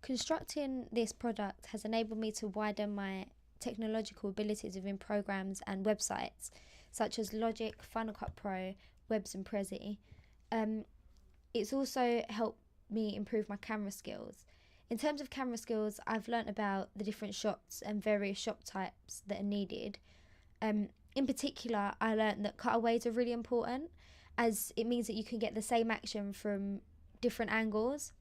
Constructing this product has enabled me to widen my technological abilities within programs and websites such as Logic, Final Cut Pro, Webs and Prezi. It's also helped me improve my camera skills. In terms of camera skills, I've learnt about the different shots and various shot types that are needed. In particular, I learnt that cutaways are really important, as it means that you can get the same action from different angles.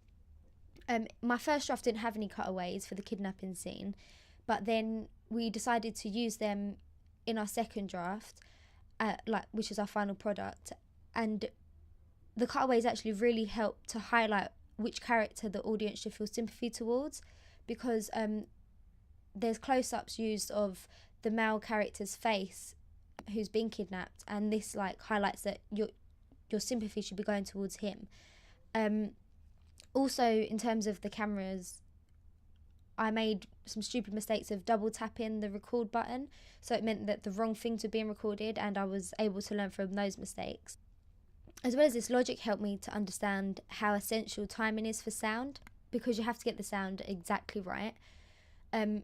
My first draft didn't have any cutaways for the kidnapping scene, but then we decided to use them in our second draft, which is our final product, and the cutaways actually really help to highlight which character the audience should feel sympathy towards, because there's close-ups used of the male character's face who's been kidnapped, and this highlights that your sympathy should be going towards him. Also, in terms of the cameras, I made some stupid mistakes of double tapping the record button, so it meant that the wrong things were being recorded, and I was able to learn from those mistakes. As well as this, Logic helped me to understand how essential timing is for sound, because you have to get the sound exactly right.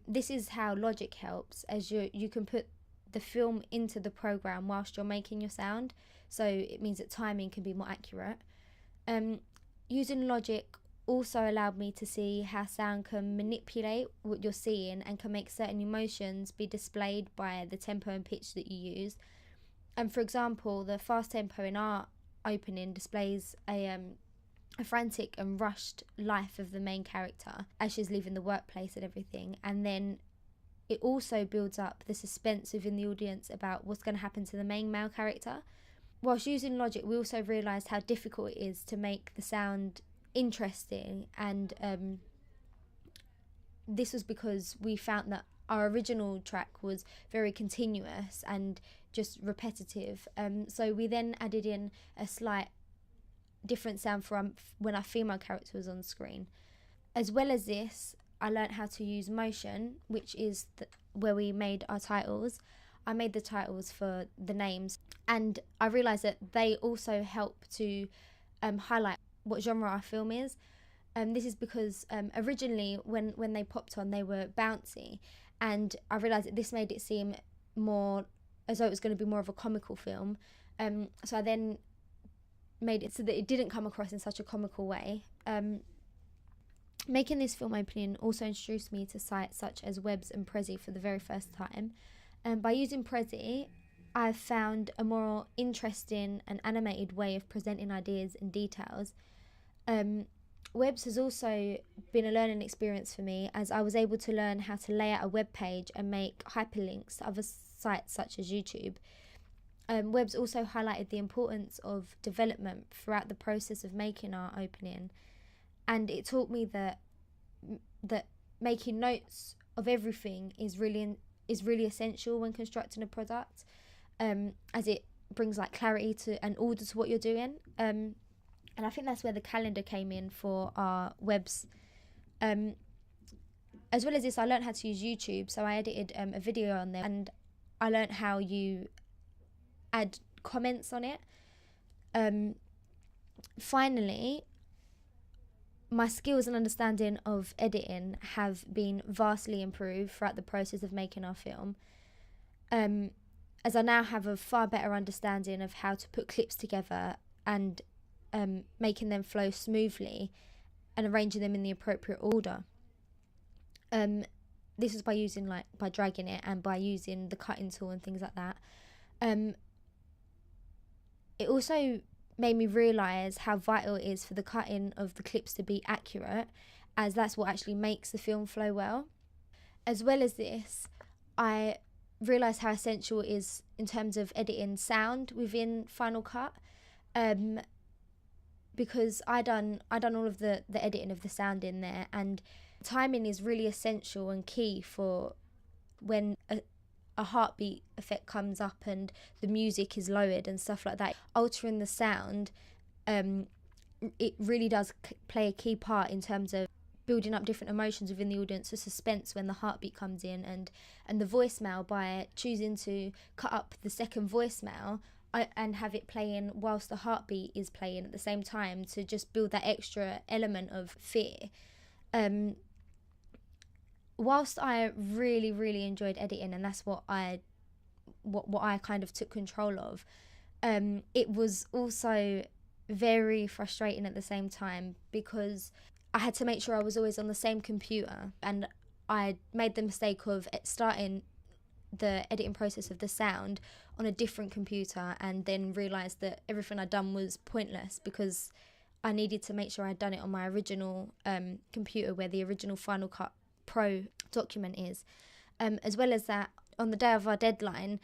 This is how Logic helps, as you can put the film into the program whilst you're making your sound, so it means that timing can be more accurate. Using Logic also allowed me to see how sound can manipulate what you're seeing and can make certain emotions be displayed by the tempo and pitch that you use. And for example, the fast tempo in our opening displays a frantic and rushed life of the main character as she's leaving the workplace and everything, and then it also builds up the suspense within the audience about what's going to happen to the main male character. Whilst using Logic, we also realised how difficult it is to make the sound interesting, and this was because we found that our original track was very continuous and just repetitive, so we then added in a slight different sound for when our female character was on screen. As well as this, I learnt how to use Motion, which is where we made our titles. I made the titles for the names, and I realised that they also help to highlight what genre our film is. This is because originally when they popped on, they were bouncy, and I realised that this made it seem more as though it was going to be more of a comical film. So I then made it so that it didn't come across in such a comical way. Making this film opening also introduced me to sites such as Webs and Prezi for the very first time. By using Prezi, I've found a more interesting and animated way of presenting ideas and details. Webs has also been a learning experience for me, as I was able to learn how to lay out a web page and make hyperlinks to other sites such as YouTube. Webs also highlighted the importance of development throughout the process of making our opening, and it taught me that making notes of everything is really essential when constructing a product, as it brings clarity to and order to what you're doing. And I think that's where the calendar came in for our webs. As well as this, I learned how to use YouTube, so I edited a video on there, and I learned how you add comments on it. Finally, my skills and understanding of editing have been vastly improved throughout the process of making our film, as I now have a far better understanding of how to put clips together and making them flow smoothly and arranging them in the appropriate order. This is by dragging it and by using the cutting tool and things like that. It also made me realise how vital it is for the cutting of the clips to be accurate, as that's what actually makes the film flow well. As well as this, I realised how essential it is in terms of editing sound within Final Cut, because I done all of the editing of the sound in there, and timing is really essential and key for when a heartbeat effect comes up and the music is lowered and stuff like that. Altering the sound, it really does play a key part in terms of building up different emotions within the audience, the suspense when the heartbeat comes in, and the voicemail, by choosing to cut up the second voicemail and have it playing whilst the heartbeat is playing at the same time, to just build that extra element of fear. whilst I really, really enjoyed editing, and that's what I kind of took control of, it was also very frustrating at the same time, because I had to make sure I was always on the same computer, and I made the mistake of starting the editing process of the sound on a different computer, and then realised that everything I'd done was pointless, because I needed to make sure I'd done it on my original computer where the original Final Cut Pro document is. As well as that, on the day of our deadline,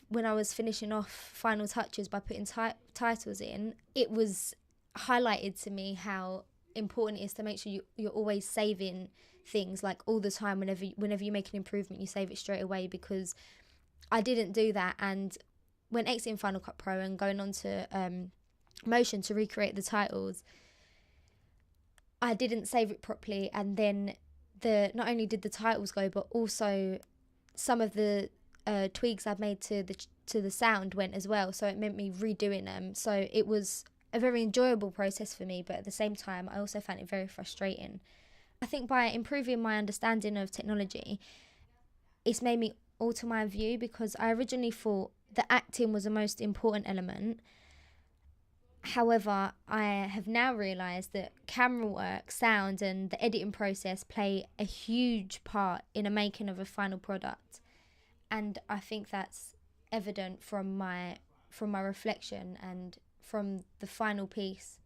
when I was finishing off final touches by putting titles in, it was highlighted to me how important it is to make sure you're always saving things, like all the time. Whenever you make an improvement, you save it straight away, because I didn't do that. And when exiting Final Cut Pro and going on to Motion to recreate the titles, I didn't save it properly, and then not only did the titles go, but also some of the tweaks I'd made to the sound went as well. So it meant me redoing them. So it was a very enjoyable process for me, but at the same time, I also found it very frustrating. I think by improving my understanding of technology, it's made me alter my view, because I originally thought that acting was the most important element. However, I have now realised that camera work, sound, and the editing process play a huge part in the making of a final product. And I think that's evident from my reflection and from the final piece.